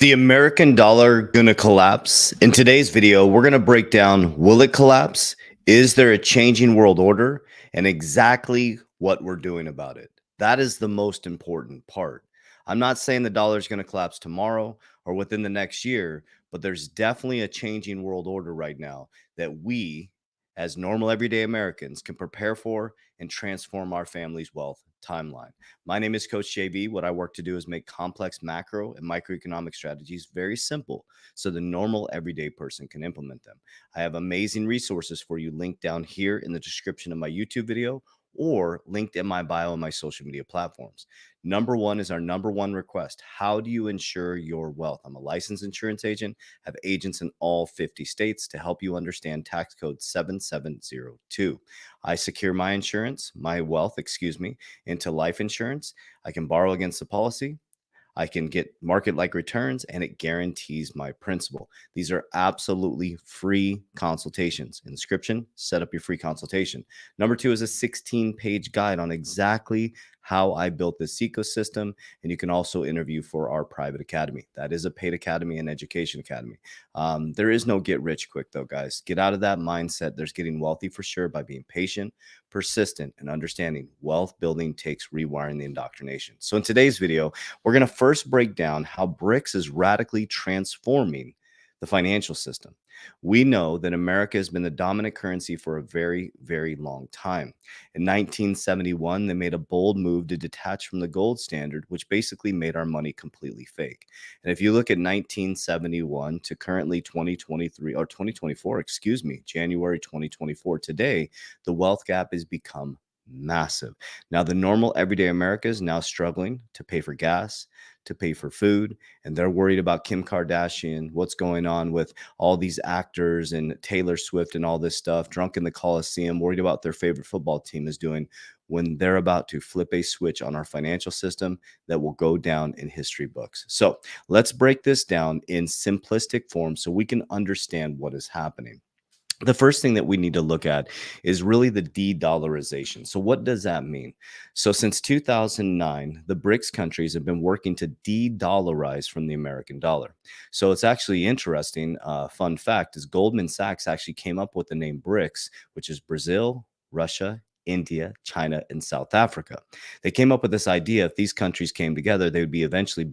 The American dollar gonna collapse? In today's video, we're gonna break down, will it collapse? Is there a changing world order? And exactly what we're doing about it. That is the most important part. I'm not saying the dollar is gonna collapse tomorrow or within the next year, but there's definitely a changing world order right now that we, as normal everyday Americans, can prepare for and transform our family's wealth timeline. My name is Coach JB. What I work to do is make complex macro and microeconomic strategies very simple so the normal everyday person can implement them. I have amazing resources for you linked down here in the description of my YouTube video or linked in my bio on my social media platforms. Number one is our number one request. How do you insure your wealth? I'm a licensed insurance agent, have agents in all 50 states to help you understand tax code 7702. I secure my insurance, my wealth, into life insurance. I can borrow against the policy. I can get market like returns and it guarantees my principal. These are absolutely free consultations. Inscription, set up your free consultation. Number two is a 16-page guide on exactly how I built this ecosystem. And you can also interview for our private academy. That is a paid academy and education academy. There is no get rich quick, though, guys. Get out of that mindset. There's getting wealthy for sure by being patient, persistent, and understanding wealth building takes rewiring the indoctrination. So in today's video, we're going to first break down how BRICS is radically transforming the financial system. We know that America has been the dominant currency for a very, very long time. In 1971, they made a bold move to detach from the gold standard, which basically made our money completely fake. And if you look at 1971 to currently 2023 or 2024, January 2024, today, the wealth gap has become massive. Now, the normal everyday America is now struggling to pay for gas, to pay for food, and they're worried about Kim Kardashian, what's going on with all these actors and Taylor Swift and all this stuff, drunk in the Coliseum, worried about their favorite football team is doing when they're about to flip a switch on our financial system that will go down in history books. So let's break this down in simplistic form so we can understand what is happening. The first thing that we need to look at is really the de-dollarization. So what does that mean? So since 2009, the BRICS countries have been working to de-dollarize from the American dollar. So it's actually interesting. Fun fact is Goldman Sachs actually came up with the name BRICS, which is Brazil, Russia, India, China, and South Africa. They came up with this idea if these countries came together, they would be eventually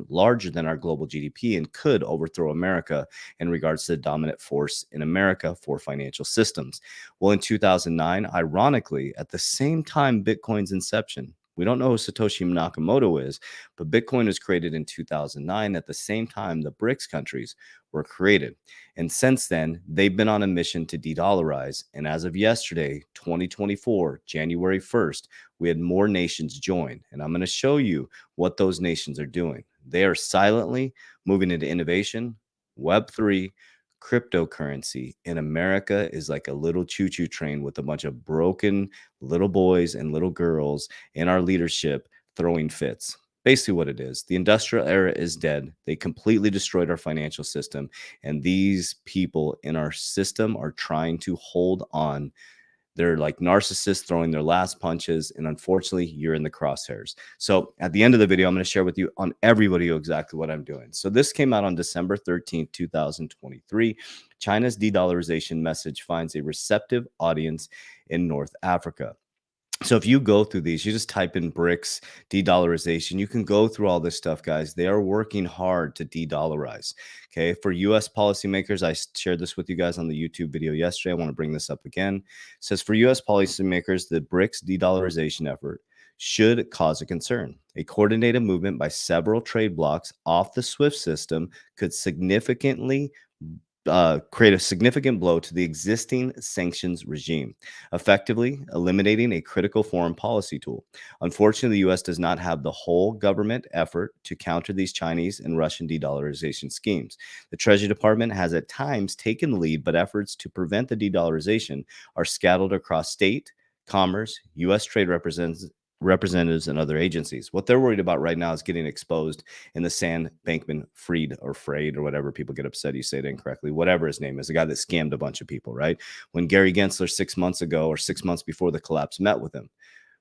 larger than our global GDP and could overthrow America in regards to the dominant force in America for financial systems. Well, in 2009, ironically, at the same time Bitcoin's inception, we don't know who Satoshi Nakamoto is, but Bitcoin was created in 2009 at the same time the BRICS countries were created. And since then, they've been on a mission to de-dollarize. And as of yesterday, 2024, January 1st, we had more nations join. And I'm going to show you what those nations are doing. They are silently moving into innovation, Web3, cryptocurrency in America is like a little choo-choo train with a bunch of broken little boys and little girls in our leadership throwing fits. Basically what it is. The industrial era is dead. They completely destroyed our financial system. And these people in our system are trying to hold on. They're like narcissists throwing their last punches. And unfortunately, you're in the crosshairs. So at the end of the video, I'm going to share with you on every video exactly what I'm doing. So this came out on December 13th, 2023. China's de-dollarization message finds a receptive audience in North Africa. So if you go through these, you just type in BRICS, de-dollarization. You can go through all this stuff, guys. They are working hard to de-dollarize. Okay. For US policymakers, I shared this with you guys on the YouTube video yesterday. I want to bring this up again. It says for US policymakers, the BRICS de-dollarization effort should cause a concern. A coordinated movement by several trade blocs off the SWIFT system could significantly create a significant blow to the existing sanctions regime, effectively eliminating a critical foreign policy tool. Unfortunately, the U.S. does not have the whole government effort to counter these Chinese and Russian de-dollarization schemes. The Treasury Department has at times taken the lead, but efforts to prevent the de-dollarization are scattered across state, commerce, U.S. trade representatives and other agencies. What they're worried about right now is getting exposed in the Sam Bankman-Fried or Frade or whatever. People get upset you say it incorrectly, whatever his name is, the guy that scammed a bunch of people, right? When Gary Gensler 6 months ago or 6 months before the collapse met with him,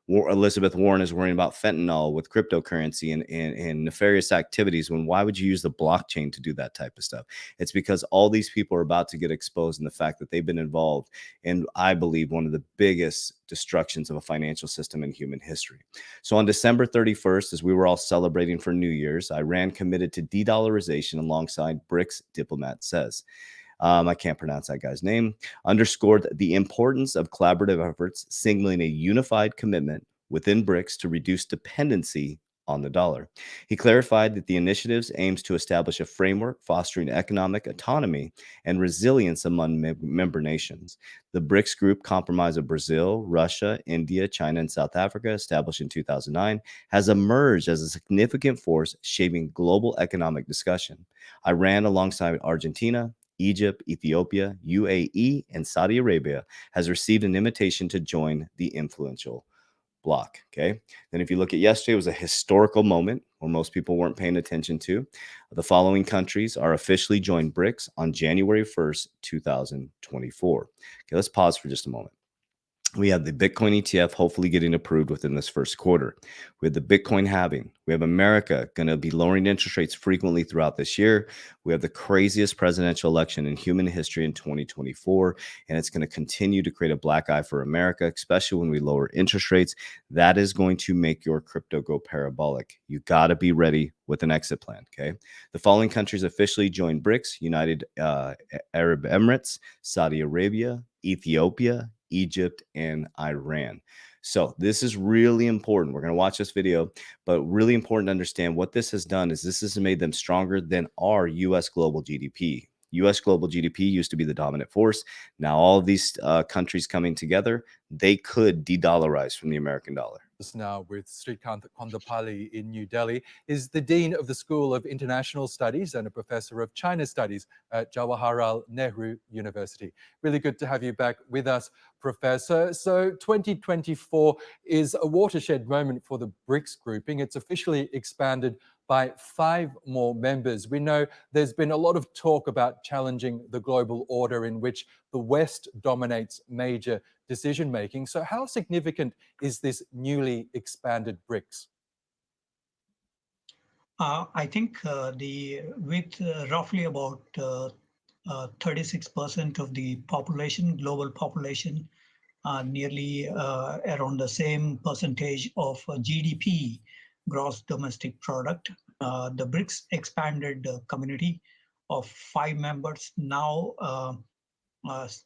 Elizabeth Warren is worrying about fentanyl with cryptocurrency and nefarious activities. When why would you use the blockchain to do that type of stuff? It's because all these people are about to get exposed in the fact that they've been involved in, I believe, one of the biggest destructions of a financial system in human history. So on December 31st, as we were all celebrating for New Year's, Iran committed to de-dollarization alongside BRICS, diplomat says. I can't pronounce that guy's name, underscored the importance of collaborative efforts, signaling a unified commitment within BRICS to reduce dependency on the dollar. He clarified that the initiatives aims to establish a framework fostering economic autonomy and resilience among member nations. The BRICS group, comprised of Brazil, Russia, India, China, and South Africa, established in 2009, has emerged as a significant force shaping global economic discussion. Iran, alongside Argentina, Egypt, Ethiopia, UAE, and Saudi Arabia, has received an invitation to join the influential bloc. Okay. Then, if you look at yesterday, it was a historical moment where most people weren't paying attention to. The following countries are officially joined BRICS on January 1st, 2024. Okay, let's pause for just a moment. We have the Bitcoin ETF hopefully getting approved within this first quarter. We have the Bitcoin halving. We have America going to be lowering interest rates frequently throughout this year. We have the craziest presidential election in human history in 2024, and it's going to continue to create a black eye for America, especially when we lower interest rates. That is going to make your crypto go parabolic. You got to be ready with an exit plan, okay? The following countries officially joined BRICS: United Arab Emirates, Saudi Arabia, Ethiopia, Egypt, and Iran. So this is really important. We're going to watch this video, but really important to understand what this has done is this has made them stronger than our U.S. global GDP. U.S. global GDP used to be the dominant force. Now all of these countries coming together, they could de-dollarize from the American dollar. Now with Srikant Kondapalli in New Delhi is the Dean of the School of International Studies and a Professor of China Studies at Jawaharlal Nehru University. Really good to have you back with us, Professor. So 2024 is a watershed moment for the BRICS grouping. It's officially expanded by 5 more members. We know there's been a lot of talk about challenging the global order in which the West dominates major decision making. So how significant is this newly expanded BRICS? I think with roughly about 36% of the population, global population, nearly around the same percentage of GDP, gross domestic product. The BRICS expanded community of 5 members now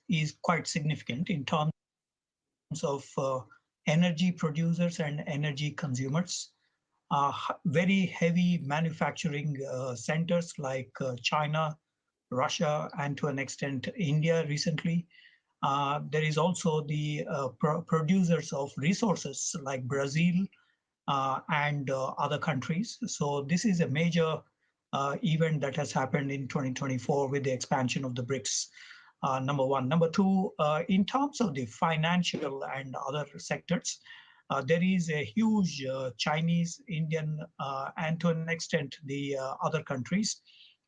is quite significant in terms of energy producers and energy consumers. Very heavy manufacturing centers like China, Russia, and to an extent India recently. There is also the producers of resources like Brazil and other countries. So this is a major event that has happened in 2024 with the expansion of the BRICS. Number one. Number two, in terms of the financial and other sectors, there is a huge Chinese, Indian, and to an extent the other countries.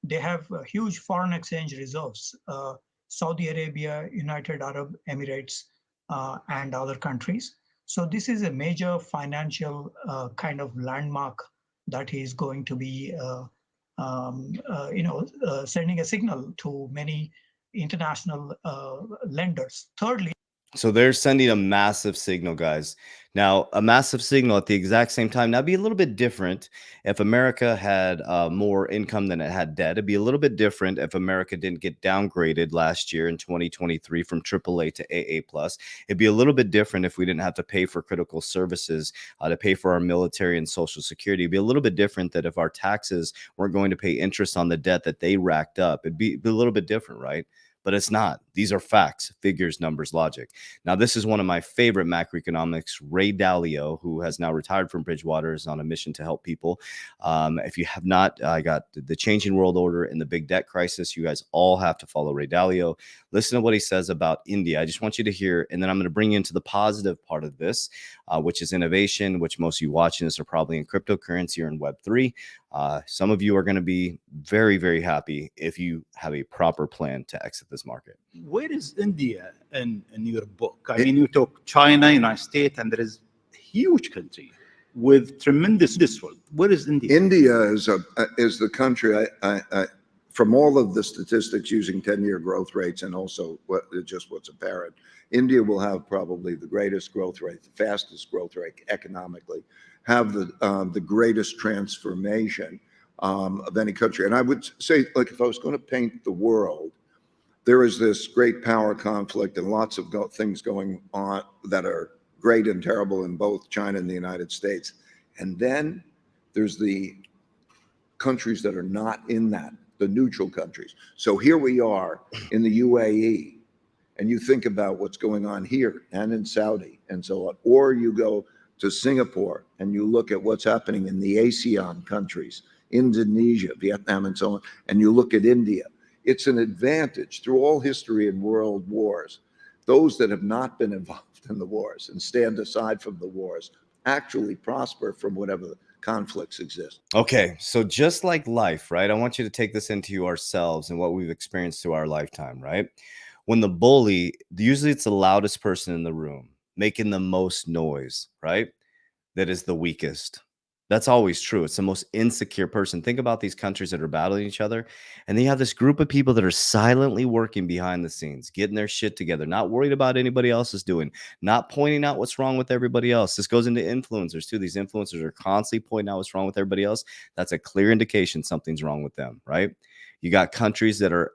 They have huge foreign exchange reserves. Saudi Arabia, United Arab Emirates, and other countries. So this is a major financial kind of landmark that is going to be, sending a signal to many international lenders. Thirdly, so they're sending a massive signal, guys. Now, a massive signal at the exact same time. Now, it'd be a little bit different if America had more income than it had debt. It'd be a little bit different if America didn't get downgraded last year in 2023 from AAA to AA+. It'd be a little bit different if we didn't have to pay for critical services, to pay for our military and Social Security. It'd be a little bit different that if our taxes weren't going to pay interest on the debt that they racked up. It'd be a little bit different, right? But it's not. These are facts, figures, numbers, logic. Now, this is one of my favorite macroeconomics, Ray Dalio, who has now retired from Bridgewater, is on a mission to help people. If you have not, I got the Changing World Order and the Big Debt Crisis. You guys all have to follow Ray Dalio. Listen to what he says about India. I just want you to hear, and then I'm going to bring you into the positive part of this, which is innovation, which most of you watching this are probably in cryptocurrency or in Web3. Some of you are going to be very, very happy if you have a proper plan to exit this market. Where is India in your book? I mean, you talk China, United States, and there is huge country with tremendous wealth. Where is India? India is the country, from all of the statistics using 10-year growth rates and also just what's apparent, India will have probably the greatest growth rate, the fastest growth rate economically, have the greatest transformation of any country. And I would say, like, if I was going to paint the world, there is this great power conflict and lots of things going on that are great and terrible in both China and the United States. And then there's the countries that are not in that, the neutral countries. So here we are in the UAE, and you think about what's going on here and in Saudi and so on, or you go to Singapore and you look at what's happening in the ASEAN countries, Indonesia, Vietnam, and so on, and you look at India. It's an advantage through all history and world wars. Those that have not been involved in the wars and stand aside from the wars actually prosper from whatever conflicts exist. Okay, so just like life, right? I want you to take this into ourselves and what we've experienced through our lifetime, right? When the bully, usually it's the loudest person in the room, making the most noise, right? That is the weakest. That's always true. It's the most insecure person. Think about these countries that are battling each other, and they have this group of people that are silently working behind the scenes, getting their shit together, not worried about anybody else is doing, not pointing out what's wrong with everybody else. This goes into influencers too. These influencers are constantly pointing out what's wrong with everybody else. That's a clear indication something's wrong with them, right? You got countries that are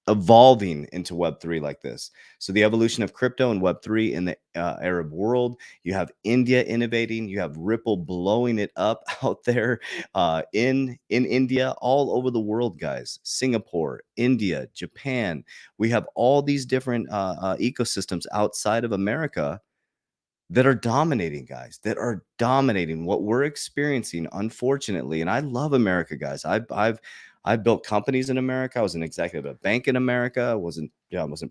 evolving into Web3 like this. So the evolution of crypto and Web3 in the Arab world, you have India innovating, you have Ripple blowing it up out there in India, all over the world, guys. Singapore, India, Japan. We have all these different ecosystems outside of America that are dominating, guys, that are dominating what we're experiencing, unfortunately. And I love America, guys. I've built companies in America. I was an executive at a bank in America. I wasn't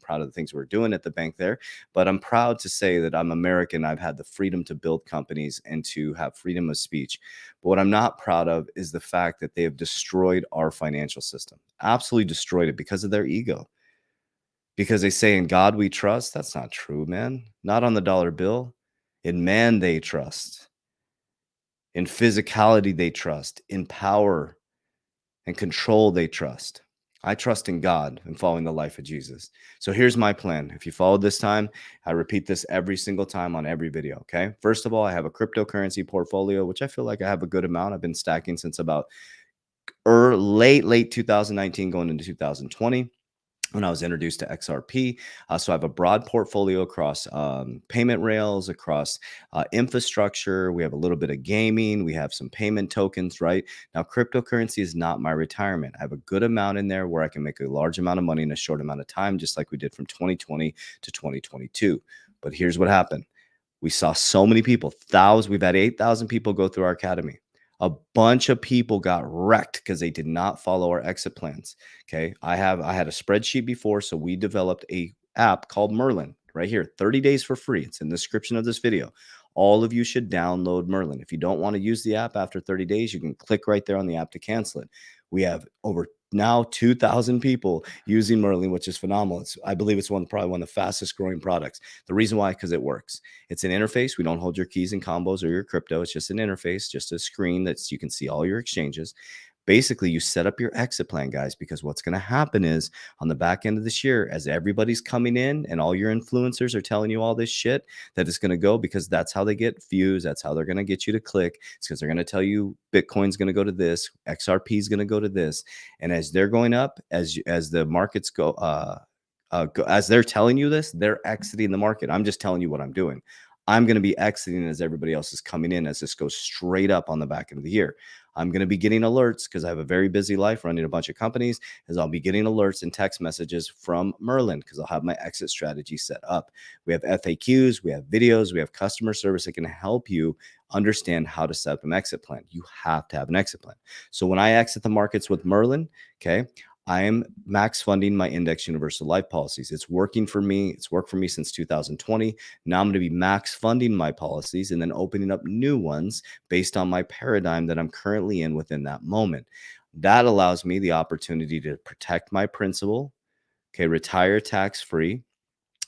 proud of the things we were doing at the bank there, but I'm proud to say that I'm American. I've had the freedom to build companies and to have freedom of speech. But what I'm not proud of is the fact that they have destroyed our financial system, absolutely destroyed it because of their ego. Because they say in God we trust. That's not true, man. Not on the dollar bill. In man they trust. In physicality they trust. In power and control they trust. I trust in God and following the life of Jesus. So here's my plan. If you followed this time, I repeat this every single time on every video, okay? First of all, I have a cryptocurrency portfolio, which I feel like I have a good amount. I've been stacking since about late 2019 going into 2020. When I was introduced to XRP. So I have a broad portfolio across payment rails, across infrastructure. We have a little bit of gaming. We have some payment tokens, right? Now, cryptocurrency is not my retirement. I have a good amount in there where I can make a large amount of money in a short amount of time, just like we did from 2020 to 2022. But here's what happened. We saw so many people, we've had 8,000 people go through our academy. A bunch of people got wrecked because they did not follow our exit plans. Okay. I had a spreadsheet before. So we developed a app called Merlin right here, 30 days for free. It's in the description of this video. All of you should download Merlin. If you don't want to use the app after 30 days, you can click right there on the app to cancel it. We have over now 2,000 people using Merlin, which is phenomenal. I believe it's probably one of the fastest growing products. The reason why, because it works. It's an interface. We don't hold your keys and combos or your crypto. It's just an interface, just a screen that you can see all your exchanges. Basically, you set up your exit plan, guys, because what's going to happen is on the back end of this year, as everybody's coming in and all your influencers are telling you all this shit, that it's going to go, because that's how they get views. That's how they're going to get you to click. It's because they're going to tell you Bitcoin's going to go to this, XRP is going to go to this. And as they're going up, as the markets go, as they're telling you this, they're exiting the market. I'm just telling you what I'm doing. I'm going to be exiting as everybody else is coming in, as this goes straight up on the back end of the year. I'm going to be getting alerts because I have a very busy life running a bunch of companies, as I'll be getting alerts and text messages from Merlin because I'll have my exit strategy set up. We have FAQs, we have videos, we have customer service that can help you understand how to set up an exit plan. You have to have an exit plan. So when I exit the markets with Merlin, okay, I am max funding my index universal life policies. It's working for me. It's worked for me since 2020. Now I'm going to be max funding my policies and then opening up new ones based on my paradigm that I'm currently in within that moment. That allows me the opportunity to protect my principal, okay, retire tax-free,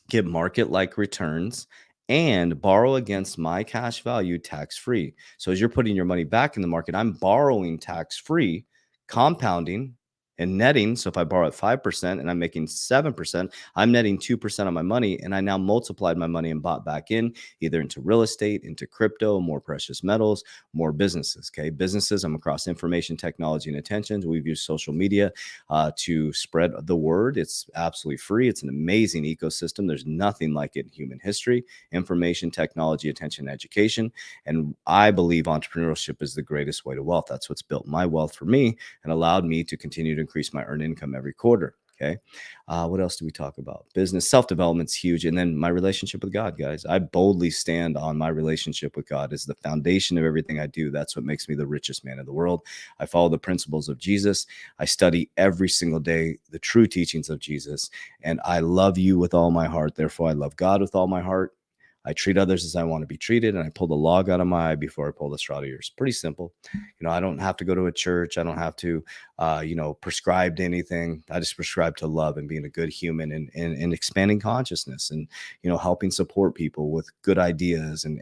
get market-like returns, and borrow against my cash value tax-free. So as you're putting your money back in the market, I'm borrowing tax-free, compounding and netting. So if I borrow at 5% and I'm making 7%, I'm netting 2% on my money. And I now multiplied my money and bought back in either into real estate, into crypto, more precious metals, more businesses. Okay. Businesses, I'm across information technology and attention. We've used social media to spread the word. It's absolutely free. It's an amazing ecosystem. There's nothing like it in human history. Information technology, attention, education. And I believe entrepreneurship is the greatest way to wealth. That's what's built my wealth for me and allowed me to continue to increase my earned income every quarter. Okay. What else do we talk about? Business, self-development's huge. And then my relationship with God, guys. I boldly stand on my relationship with God as the foundation of everything I do. That's what makes me the richest man in the world. I follow the principles of Jesus. I study every single day the true teachings of Jesus. And I love you with all my heart. Therefore, I love God with all my heart. I treat others as I want to be treated, and I pull the log out of my eye before I pull the straw to yours. Pretty simple. I don't have to go to a church. I don't have to, prescribe to anything. I just prescribe to love and being a good human and expanding consciousness and, helping support people with good ideas and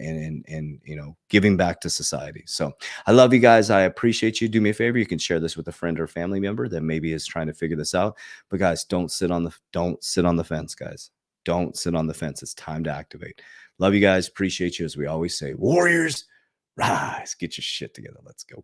giving back to society. So I love you guys. I appreciate you. Do me a favor. You can share this with a friend or family member that maybe is trying to figure this out. But guys, don't sit on the fence, guys. Don't sit on the fence. It's time to activate. Love you guys. Appreciate you. As we always say, warriors, rise. Get your shit together. Let's go.